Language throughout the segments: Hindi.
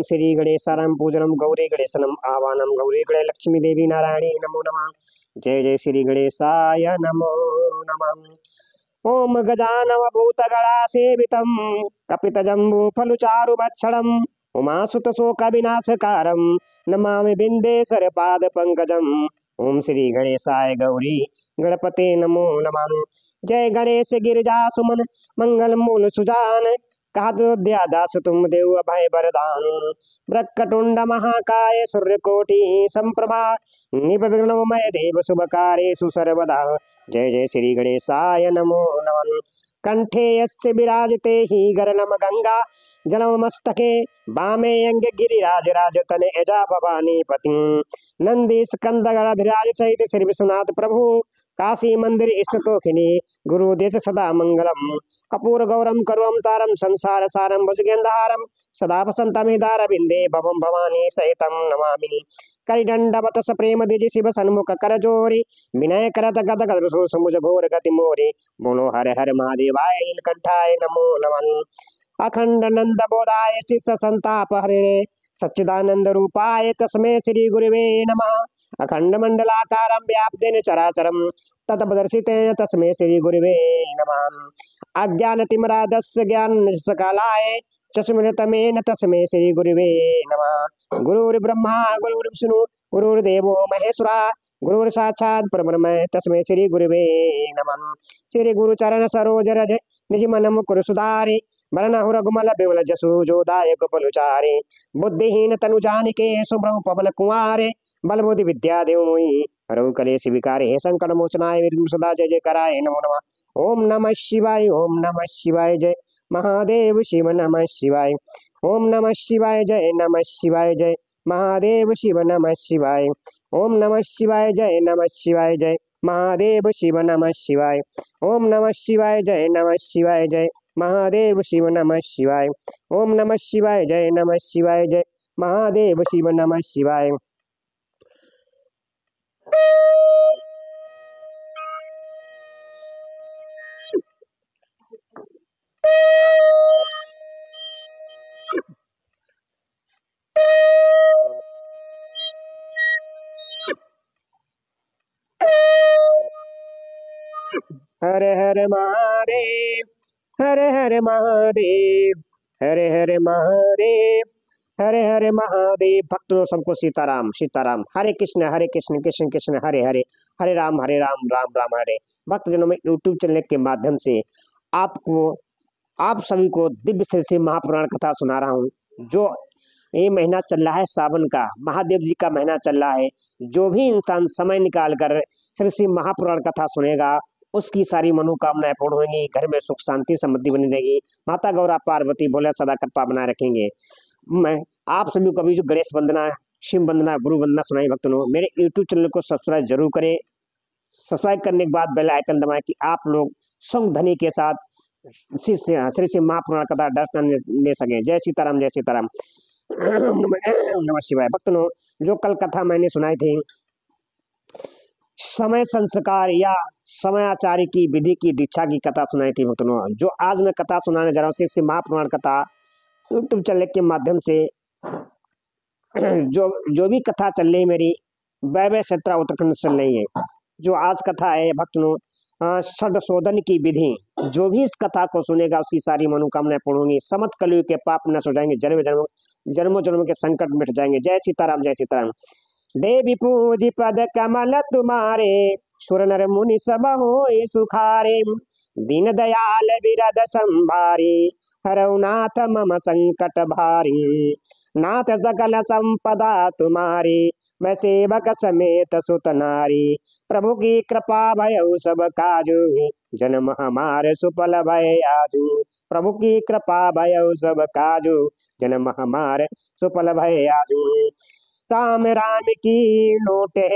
ओम श्री गणेशानां पूजनम गौरी गणेशनम आवाहनम गौरी गणे लक्ष्मी देवी नारायणी नमो नमः। जय जय श्री गणेशाय नमो नमः। ओम गजानन भूतगणा सेवितं कपितजम्बू फलचारु भक्षणम् उमासुत शोक विनाशकारं नमामि बिंदेश्वर पाद पंकजम्। ओम श्री गणेशाय गौरी गणपते नमो नमः। जय गणेश गिरिजा सुमन मंगल मूल सुजान कादोद्या दास तुम देव अभय वरदान। ब्रह्मटुंड महाकाय सूर्यकोटि संप्रभा निर्विघ्नमय देव शुभ कार्येषु सर्वदा। जय जय श्री गणेशाय नमो नमः। कंठे यस्य विराजते हि गरलम गंगा जलमस्तके वामे अंग गिरिराज राजतने एजा भवानी पति नंदी स्कंद गणधराज सहित श्री विश्वनाथ प्रभु काशी मंदिर इष्टतोखिनी गुरुदेव सदा मंगलम। कपूर गौरम करुवम तारम संसार सारम भुजगेंद्रहारम सदा वसंतम हिदार बिंदे भवम भवानी सहितम नमामि। करिदंडवत स प्रेम दिजि शिव सन्मुख कर जोरी विनय करत गद गद समुझ भोर गति मोरी। बोलो हर हर महादेवाय नीलकंठाय नमो नमः। अखंड नंद बोधाय शिष संताप हरिणे सच्चिदानंद रूपाय तस्मै श्री गुरुवे नमः। अखंड मंडलाकारं व्याप्तेन चराचरं तत्पदर्शितेन तस्मै श्री गुरुवे नमः। अज्ञानतिमिरान्धस्य ज्ञाननिष्कलाय चक्षुरुन्मिलितं तस्मै श्री गुरुवे नमः। गुरुर्ब्रह्मा गुरुर्विष्णु गुरुर्देवो महेश्वरा गुरुर्साक्षात् परब्रह्म तस्मै श्री गुरुवे नमः। श्री गुरु चरण सरोज रज निज मन मुकुर सुधारे वरनहु रघुमल बिमल जसु जो दायक पलुचारे। बुद्धिहीन तनु जानिके सुब्रह्म पवन कुमारे बल बुद्धि विद्या देव मोहि हरहु कलेश विकारे हे संकट मोचनाय विष्णु सदा जय जय कराय नमो नमः। ओम नमः शिवाय ओम नमः शिवाय जय महादेव शिव नमः शिवाय। ओम नमः शिवाय जय नमः शिवाय जय महादेव शिव नमः शिवाय। ओम नमः शिवाय जय नमः शिवाय जय महादेव शिव नमः शिवाय। ओम नमः शिवाय जय नमः शिवाय जय महादेव शिव नमः शिवाय। ओम नमः शिवाय जय नमः शिवाय जय महादेव शिव नमः शिवाय। हर हर महादेव हर हर महादेव हर हर महादेव हर हर महादेव। भक्तों सबको सीताराम सीताराम। हरे कृष्ण कृष्ण कृष्ण हरे हरे हरे राम राम राम हरे। भक्तजनों में यूट्यूब चैनल के माध्यम से आप सभी को दिव्य श्री श्री महापुराण कथा सुना रहा हूँ। जो ये महीना चल रहा है सावन का, महादेव जी का महीना चल रहा है। जो भी इंसान समय निकाल कर श्री श्री महापुराण कथा सुनेगा उसकी सारी मनोकामनाएं पूर्ण होंगी, घर में सुख शांति समृद्धि बनी रहेगी, माता गौरा पार्वती भोले सदा कृपा बनाए रखेंगे। मैं आप सभी को अभी जो गणेश वंदना शिव वंदना गुरु वंदना सुनाई भक्तों, मेरे यूट्यूब चैनल को सब्सक्राइब जरूर करें। सब्सक्राइब करने के बाद बेल आइकन दबाएं कि आप लोग संग ध्वनि के साथ श्री श्री महापुराण कथा दर्शन ले सकें। जय सीताराम जय सीताराम। नमः शिवाय। भक्तों, जो कल कथा मैंने सुनाई थी समय संस्कार या समयाचारी की विधि की दीक्षा की कथा सुनाई थी भक्तों, जो आज मैं कथा सुनाने जा रहा हूँ श्री महापुराण कथा यूट्यूब चैनल के माध्यम से जो भी कथा चल रही मेरी वैवय सत्रा उत्तराखंड चल रही है। जो आज कथा है भक्तों षडशोधन की विधि, जो भी इस कथा को सुनेगा उसकी सारी मनोकामनाएं पूर्ण होंगी, समस्त कलयुग के पाप नष्ट हो जाएंगे, जन्मों जन्मों के संकट मिट जाएंगे। जय सीताराम जय सीताराम। देवी पूजी पद कमल तुम्हारे सुर नर मुनि सब होय सुखारे। दीन दयाल विरद संभारी हरौ नाथ मम संकट भारी। नाथ सकल संपदा तुम्हारी मैं सेवक समेत सुत नारी। प्रभु की कृपा भयउ सब काजू जन्म हमारे सुफल भय आजू। प्रभु की कृपा भयउ सब काजू जन्म हमारे सुफल भय आजू। राम राम की लूटे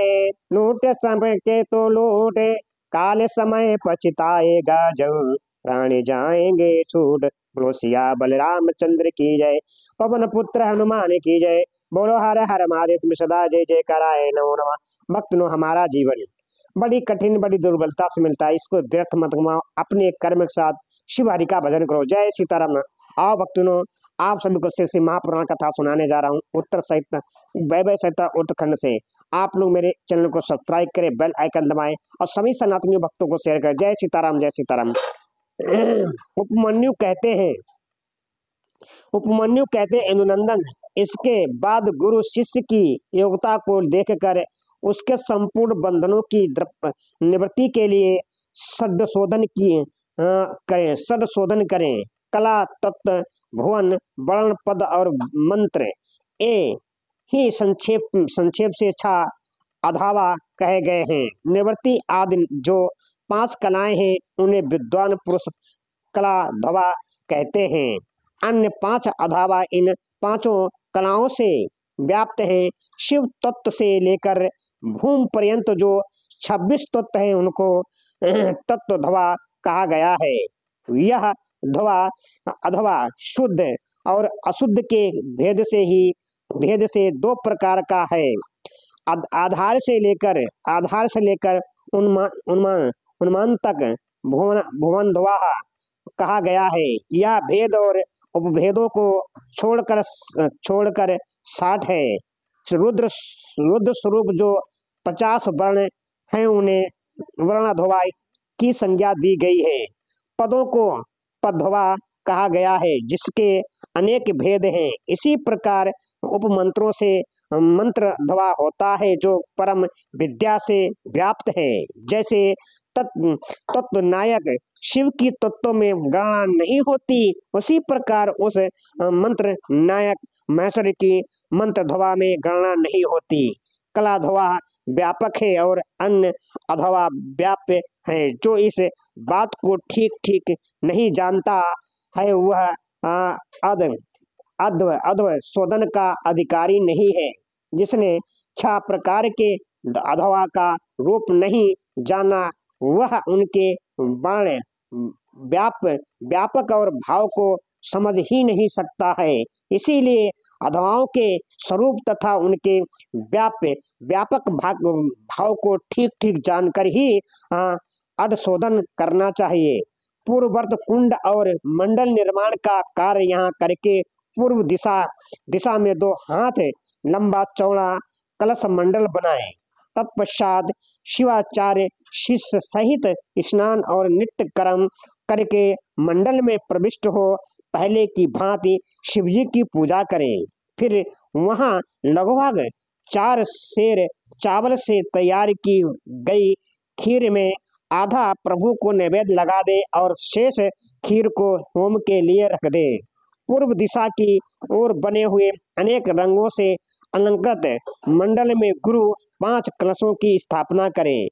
लूट समय के तो लूटे काल समय पछताएगा जब प्राणी जाएंगे छूट। बोलो सियावर रामचंद्र की जय, पवन पुत्र हनुमान की जय। बोलो हर हर महादेव तुम सदा जय जय कराए नमो नमः। भक्तों, हमारा जीवन बड़ी कठिन बड़ी दुर्बलता से मिलता है, इसको व्यर्थ मत गवाओ, अपने कर्म के साथ शिव हरि का भजन करो। जय सीताराम। आओ भक्तों, आप सभी को श्री महापुराण कथा सुनाने जा रहा हूँ उत्तर सहित वैभव सहित उत्तराखंड से। आप लोग मेरे चैनल को सब्सक्राइब करें, बेल आइकन दबाएं और सभी सनातनी भक्तों को शेयर करें। जय सीताराम, जय सीताराम। उपमन्यु कहते हैं, यदुनंदन, इसके बाद गुरु शिष्य की योग्यता को देखकर उसके संपूर्ण बंधनों की निवृत्ति के लिए षड्शोधन करें। कला, तत्व, भुवन, वर्ण, पद और मंत्र ए ही संक्षेप से छा अधावा कहे गए हैं। निवृत्ति आदि जो 5 कलाएं हैं उन्हें विद्वान पुरुष कला धवा कहते हैं। अन्य 5 अधावा इन 5 कलाओं से व्याप्त हैं। शिव तत्व से लेकर भूमि पर्यंत जो 26 तत्व हैं उनको तत्व धवा कहा गया है। यह धवा अधवा शुद्ध और अशुद्ध के भेद से 2 प्रकार का है। आधार से लेकर उन्मान तक भुवन धवा कहा गया है। यह भेद और उपभेदों को छोड़कर 60 है। रुद्र स्वरूप जो 50 वर्ण हैं उन्हें वर्णधवा की संज्ञा दी गई है। पदों को पदधवा कहा गया है जिसके अनेक भेद हैं। इसी प्रकार उपमंत्रों से मंत्र धवा होता है जो परम विद्या से व्याप्त है। जैसे तत्व नायक शिव की तत्व में गणना नहीं होती, उसी प्रकार उस मंत्र नायक महेश्वर की मंत्र धवा में गणना नहीं होती। कला धवा व्यापक है और अन्य अधवा व्याप्य है। जो इस बात को ठीक नहीं जानता है वह अध्व शोधन का अधिकारी नहीं है। जिसने 6 प्रकार के अधवा का रूप नहीं जाना वह उनके वर्ण व्यापक और भाव को समझ ही नहीं सकता है। इसीलिए अधवाओं के स्वरूप तथा उनके व्यापक भाव को ठीक जानकर ही अधशोधन करना चाहिए। पूर्ववर्त कुंड और मंडल निर्माण का कार्य यहाँ करके पूर्व दिशा में 2 हाथ लंबा चौड़ा कलश मंडल बनाए। तत्पश्चात शिवाचार्य शिष्य सहित स्नान और नित्य कर्म करके मंडल में प्रविष्ट हो पहले की भांति शिवजी की पूजा करें। फिर वहां लगभग 4 सेर चावल से तैयार की गई खीर में आधा प्रभु को नैवेद्य लगा दे और शेष खीर को होम के लिए रख दे। पूर्व दिशा की ओर बने हुए अनेक रंगों से अलंकृत मंडल में गुरु 5 कलशों की स्थापना करें।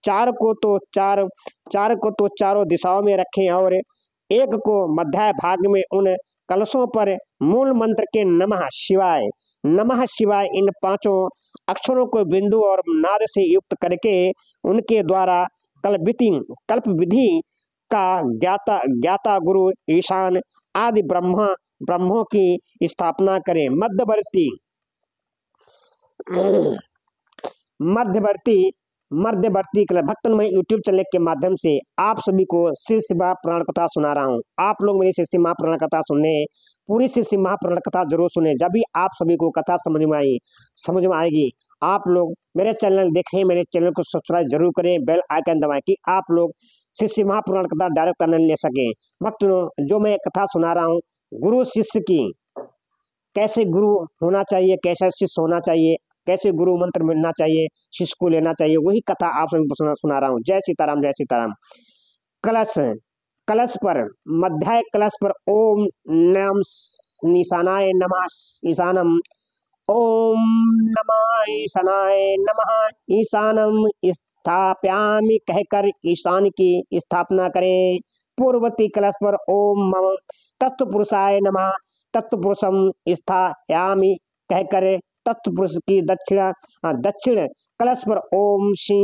4 को तो चारों दिशाओं में रखें और एक को मध्य भाग में। उन कलशों पर मूल मंत्र के नमः शिवाय इन 5 अक्षरों को बिंदु और नाद से युक्त करके उनके द्वारा कल्प विधि का ज्ञाता गुरु ईशान आदि ब्रह्मों की स्थापना करें। मध्यवर्ती भक्तमय यूट्यूब चैनल के माध्यम से आप सभी को श्री शिव पुराण कथा सुना रहा हूँ। आप लोग मेरी श्री शिव महापुराण कथा सुनने, पूरी श्री शिव महापुराण कथा जरूर सुने। जब भी आप सभी को कथा समझ में आएगी आप लोग मेरे चैनल देखें, मेरे चैनल को सब्सक्राइब जरूर करें, बेल आइकन दबाएं कि आप लोग श्री शिव महापुराण कथा डायरेक्ट आनंद ले सकें। भक्तों, जो मैं कथा सुना रहा हूँ गुरु शिष्य की, कैसे गुरु होना चाहिए, कैसा शिष्य होना चाहिए, कैसे गुरु मंत्र मिलना चाहिए, शिष्य को लेना चाहिए, वही कथा आप सभी को सुना रहा हूँ। जय सीताराम, जय सीताराम। कलश पर मध्य कलश पर ओम नम निशानाय नमः ईशानम, ओम नमः ईशानाय नमः ईशानम स्थापयामि कहकर ईशान की स्थापना करें। पूर्ववर्ती कलश पर ओम मम तत्वपुरुषाय नमः तत्वपुरुषम स्थापयामि कहकर तत्वपुरुष की दक्षिण कलश पर ओम श्री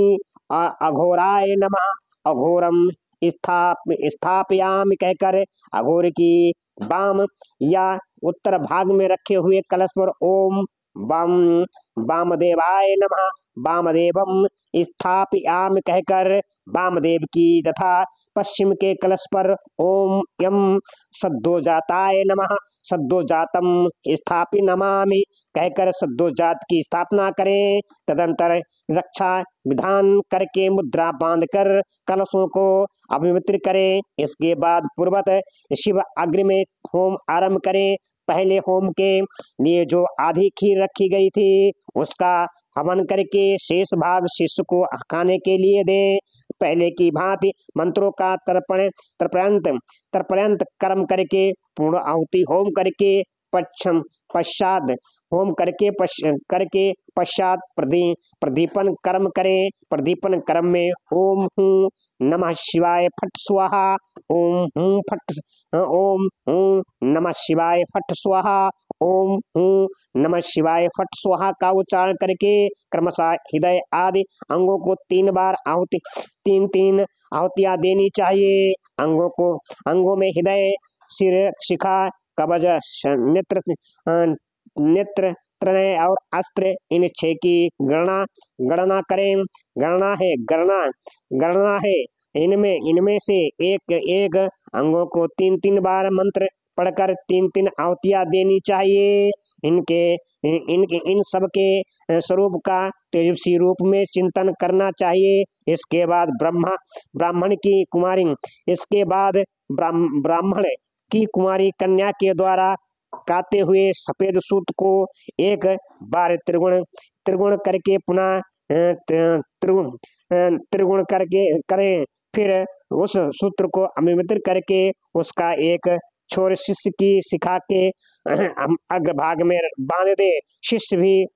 अघोराय नमः अघोरम स्थापयामि कहकर अघोर की वाम या उत्तर भाग में रखे हुए कलश पर ओम वामदेवाय नमः वामदेवम स्थापयामि कहकर वामदेव की तथा पश्चिम के कलश पर ओम यम सद्दोजाताय नमः सद्दोजातम स्थापि नमामि कहकर सद्दोजात की स्थापना करें। तदंतर रक्षा विधान करके मुद्रा बांधकर कलशों को अभिमित्र करें। इसके बाद पूर्वत शिव अग्नि में होम आरंभ करें। पहले होम के लिए जो आधी खीर रखी गई थी उसका हवन करके शेष भाग शिष्य को खाने के लिए दें। पहले की भांति मंत्रों का तर्पणंत कर्म करके पूर्ण आहुति होम करके पश्चात होम करके पश्चात प्रदीपन कर्म करें। प्रदीपन कर्म में ओम हूं नमः शिवाय फट स्वाहा ओम हूं फट ओम हूं नमः शिवाय फट स्वाहा ओम हूं नमः शिवाय फट स्वाहा का उच्चारण करके क्रमशः हृदय आदि अंगों को 3 बार आहुति 3 आहुतियां देनी चाहिए। अंगों में हृदय, सिर, शिखा, कवच, नेत्र त्रय और अस्त्र, इन 6 की गणना करें। गणना है इनमें से एक अंगों को 3 बार मंत्र पढ़कर 3 आहुतियां देनी चाहिए। इन सब के स्वरूप का तेजस्वी रूप में चिंतन करना चाहिए। इसके बाद ब्राह्मण की कुमारी कन्या के द्वारा काते हुए सफेद सूत को एक बार त्रिगुण करके पुनः त्रिगुण करके करें। फिर उस सूत्र को अमित्र करके उसका एक छोर शिष्य की शिखा के अग्रभाग में बांध दे। शिष्य भी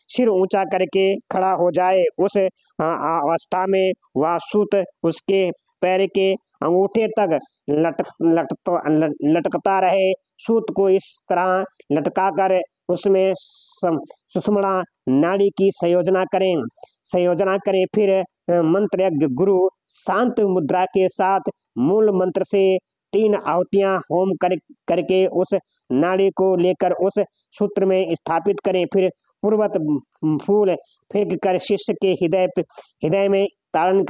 सिर ऊंचा करके खड़ा हो जाए। उस अवस्था में वह सूत उसके पैर के अंगूठे तक लटकता रहे। सूत को इस तरह लटकाकर उसमें सुषुम्ना नाड़ी की संयोजना करें। फिर मंत्रयज्ञ गुरु शांत मुद्रा के साथ मूल मंत्र से 3 आहुतियां होम करके उस नाड़ी को लेकर उस सूत्र में स्थापित करें। फिर पूर्वत फूल फेंक कर शिष्य के हृदय में तारण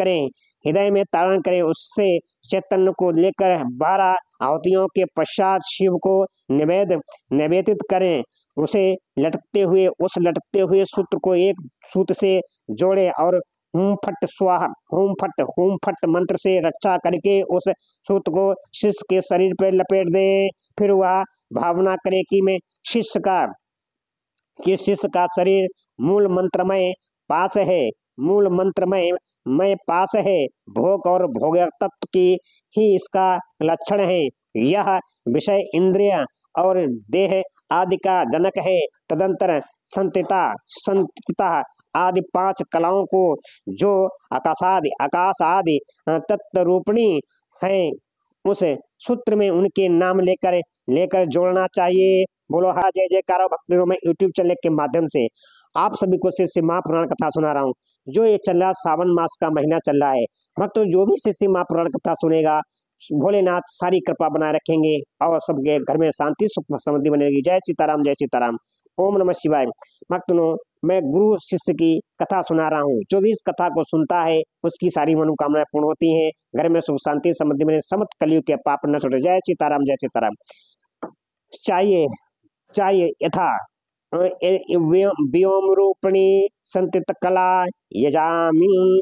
करें। उससे चैतन्य को लेकर 12 आहुतियों के पश्चात शिव को निवेदित करें। उसे लटकते हुए सूत्र को एक सूत्र से जोड़े और होम फट मंत्र से रक्षा करके उस सूत्र को शिष्य के शरीर पर लपेट दें। फिर वह भावना करे कि शिष्य का शरीर मूल मंत्रमय पास है। भोग और भोग तत्व की ही इसका लक्षण है। यह विषय इंद्रिय और देह आदि का जनक है। तदंतर संतिता आदि 5 कलाओं को जो आकाश आदि तत्व रूपणी है उस सूत्र में उनके नाम लेकर जोड़ना चाहिए। बोलो हा जय जयकार भक्तों। मैं यूट्यूब चैनल के माध्यम से आप सभी को शिष्य महापुराण कथा सुना रहा हूँ। जो ये चल रहा सावन मास का महीना चल रहा है भक्तों, जो भी शिष्य महापुराण कथा सुनेगा भोलेनाथ सारी कृपा बनाए रखेंगे और सबके घर में शांति सुख समृद्धि बनेगी। जय सीताराम, जय सीताराम, ओम नमः शिवाय। भक्तों, मैं गुरु शिष्य की कथा सुना रहा हूँ। जो भी इस कथा को सुनता है उसकी सारी मनोकामनाएं पूर्ण होती हैं। घर में सुख शांति समृद्धि बने, समस्त कलयुग के पाप न छूटे। जय सीताराम, जय सीताराम। चाहिए यथा व्योम रूपिणी संतित कला यजामि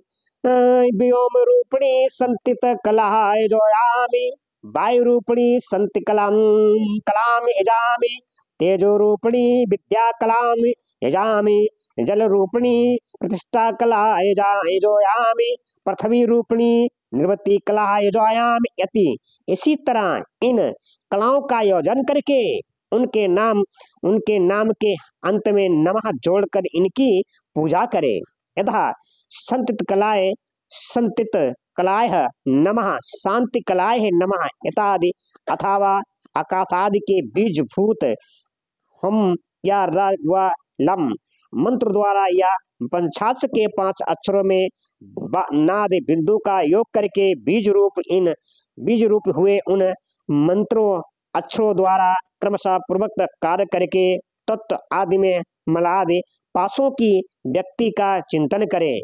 व्योम रूपिणी संतित कला यजामि वायु रूपिणी संति कलाम यजामि तेजो रूपिणी विद्या कलाम यजामि जल रूपिणी प्रतिष्ठा कला यजामि पृथ्वी रूपिणी निवृत्ति कला यजामि यति। इसी तरह इन कलाओं का योजन करके उनके नाम के अंत में नमः जोड़कर इनकी पूजा करें। यथा संतित कलाय नमः शांति कलाय नमः इत्यादि। अथवा आकाशादि के बीजभूत हम या व लम मंत्र द्वारा या पंचाक्ष के 5 अक्षरों में नाद बिंदु का योग करके बीज रूप हुए उन मंत्रों अक्षरों द्वारा क्रमशः पूर्वक कार्य करके तत्व आदि में मलादि पासों की व्यक्ति का चिंतन करें।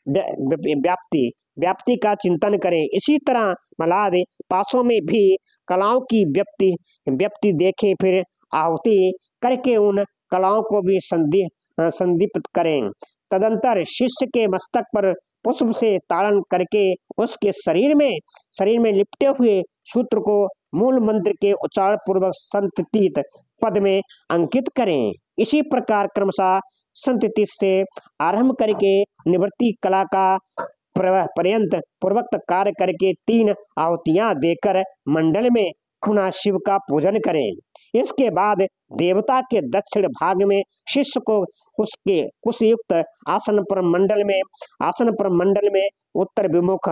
व्याप्ति व्याप्ति का चिंतन करें। इसी तरह मलाद पासों में भी कलाओं की व्याप्ति व्याप्ति देखें, फिर आहुति करके उन कलाओं को भी संदीप्त करें। तदंतर शिष्य के मस्तक पर पुष्प से ताड़न करके उसके शरीर में लिपटे हुए सूत्र को मूल मंत्र के उच्चारण पूर्वक संततीत पद में अंकित करें। इसी प्रकार क्रमशः संतति से आरंभ करके निवृत्ति कला का पर्यंत पूर्वक कार्य करके 3 आहुतियां देकर मंडल में पुनः शिव का पूजन करें। इसके बाद देवता के दक्षिण भाग में शिष्य को उसके कुशयुक्त आसन पर मंडल में उत्तराभिमुख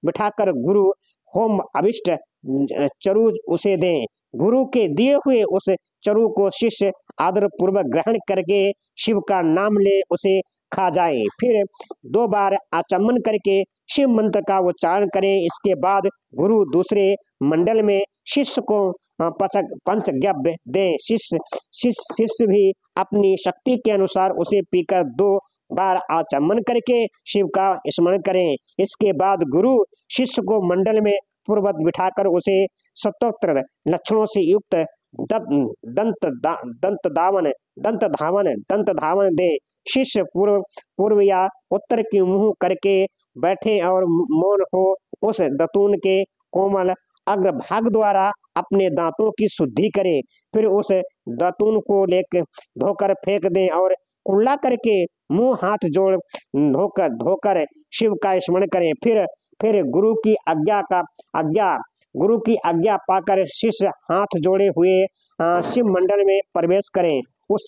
बिठाकर गुरु होम अभिष्ट चरु उसे दें। गुरु के दिए हुए उस चरु को शिष्य आदर पूर्वक ग्रहण करके शिव का नाम ले उसे खा जाए। फिर 2 बार आचमन करके शिव मंत्र का उच्चारण करें। इसके बाद गुरु दूसरे मंडल में शिष्य को पंचगव्य दे। शिष्य भी अपनी शक्ति के अनुसार उसे पीकर 2 बार आचमन करके शिव का स्मरण करें। इसके बाद गुरु शिष्य को मंडल में पूर्ववत बिठाकर उसे सतोत्र लक्षणों से युक्त दंत धावन दे। शिष्य पूर्व या उत्तर की मुंह करके बैठे और मौन हो उस दतून के कोमल अग्रभाग द्वारा अपने दांतों की शुद्धि करे। फिर उस दतून को लेकर धोकर फेंक दें और कुल्ला करके मुंह हाथ जोड़ धोकर शिव का स्मरण करें। फिर गुरु की आज्ञा पाकर शिष्य हाथ जोड़े हुए शिव मंडल में प्रवेश करें। उस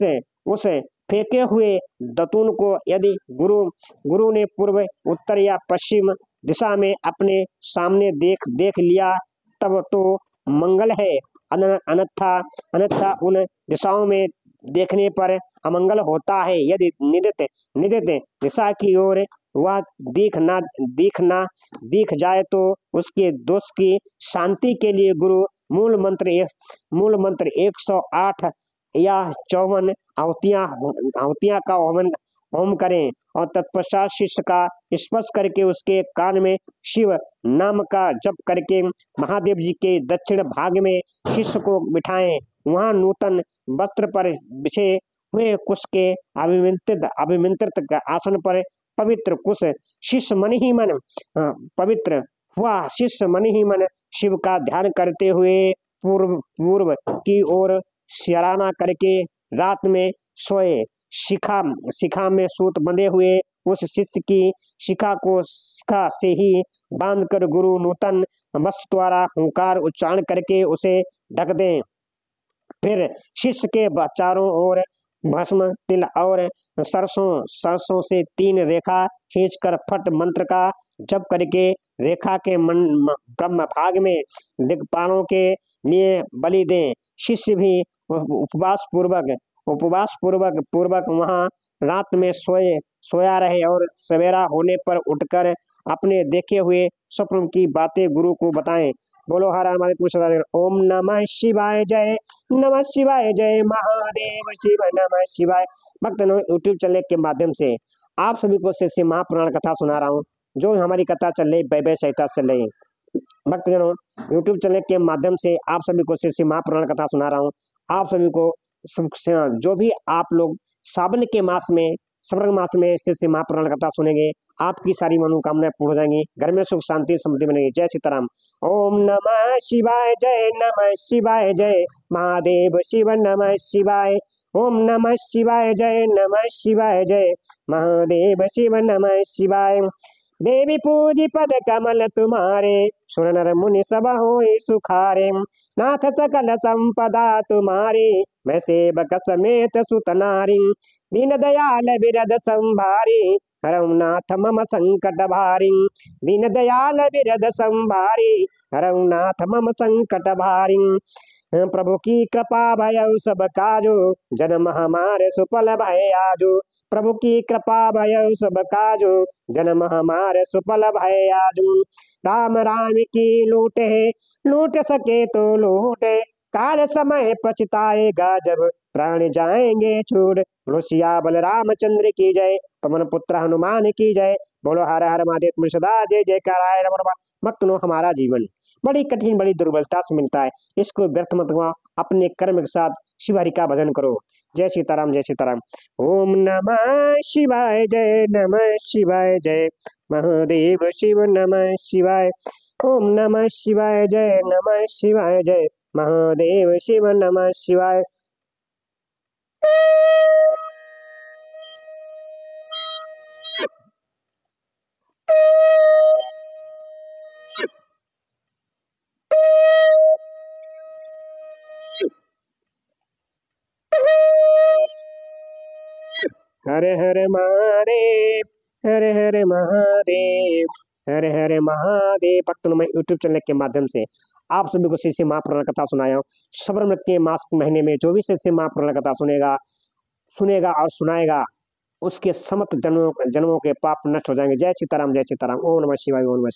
फेंके हुए दतून को यदि गुरु ने पूर्व, उत्तर या पश्चिम दिशा में अपने सामने देख लिया तब तो मंगल है, अन्यथा उन दिशाओं में देखने पर अमंगल होता है। यदि निदित दिशा की ओर वह दिख जाए तो उसके दोष की शांति के लिए गुरु मूल मंत्र 108 या 54 आहुतियां का होम करें और तत्पश्चात शिष्य का स्पर्श करके उसके कान में शिव नाम का जप करके महादेव जी के दक्षिण भाग में शिष्य को बिठाएं। वहां नूतन वस्त्र पर बिछे हुए कुश के अभिमंत्रित आसन पर पवित्र कुश शिष्य मन ही मन पवित्र हुआ शिष्य मन ही मन शिव का ध्यान करते हुए पूर्व की ओर सियाराना करके रात में सोए। शिखा में सूत बंधे हुए उस शिष्य की शिखा से ही बांधकर गुरु नूतन वस्त्र द्वारा हुंकार उच्चारण करके उसे ढक दें। फिर शिष्य के चारों ओर भस्म तिल और सरसों से 3 रेखा खींचकर फट मंत्र का जप करके रेखा के ब्रह्म भाग में दिक्पालों के लिए बलि दें। शिष्य भी उपवास पूर्वक वहां रात में सोया रहे और सवेरा होने पर उठकर अपने देखे हुए स्वप्न की बातें गुरु को बताएं। बोलो हर हर महादेव। ओम नमः शिवाय जय महादेव शिव नमः शिवाय। भक्त यूट्यूब चैनल के माध्यम से आप सभी को श्री महापुराण कथा सुना रहा हूँ। जो हमारी कथा चल रही वैभव सहिता चल रही। भक्तजनों यूट्यूब चैनल के माध्यम से आप सभी को श्री महापुराण कथा सुना रहा हूँ। आप सभी को जो भी आप लोग सावन के मास में श्री महापुराण कथा सुनेंगे आपकी सारी मनोकामनाएं पूर्ण हो जाएंगी। घर में सुख शांति समृद्धि बनेगी। जय सीताराम। ओम नमः शिवाय जय महादेव शिव नमः शिवाय। ओम नमः शिवाय जय महादेव शिव नमः शिवाय। देवी पूजी पद कमल तुम्हारे सुर नर मुनि सब होए सुखारे। नाथ सकल संपदा तुम्हारी मैं सेवक समेत सुत नारी। दीन दयाल बिरद संभारी हरऊ नाथ मम संकट भारी। दीन दयाल बिरद संभारी हरऊ नाथ मम संकट भारी। प्रभु की कृपा भयउ सब काजो जन्म हमारे सुफल भय आजो। प्रभु की कृपा भयउ सब काजो जन्म हमारे सुफल भय आजो। राम राम की लूट सके तो लूटे काल समय पछताएगा जब प्राण जाएंगे छोड़। बोलो सिया बलरामचंद्र की जय। पवन पुत्र हनुमान की जय। बोलो हर हर महादेव, तुम सदा जय जयकार आए रमन मत नो हमारा जीवन बड़ी कठिन बड़ी दुर्बलता से मिलता है, इसको व्यर्थ मत गवाओ, अपने कर्म के साथ शिव हरि का भजन करो। जय सीताराम जय सीताराम। ओम नमः शिवाय जय नमः शिवाय जय महादेव शिव नमः शिवाय। ओम नमः शिवाय जय नमः शिवाय जय महादेव शिव नमः शिवाय। हरे हरे महादेव, हरे हरे महादेव, हरे हरे महादेव। भक्तों, मैं यूट्यूब चैनल के माध्यम से आप सभी को श्री श्री महापुराण कथा सुनाया हूँ। श्रवण के मास के महीने में जो भी श्री श्री महापुराण कथा सुनेगा सुनेगा और सुनाएगा, उसके समस्त जन्मों जन्मों के पाप नष्ट हो जाएंगे। जय सीताराम जय सीताराम। ओम नमः शिवाय ओम नमः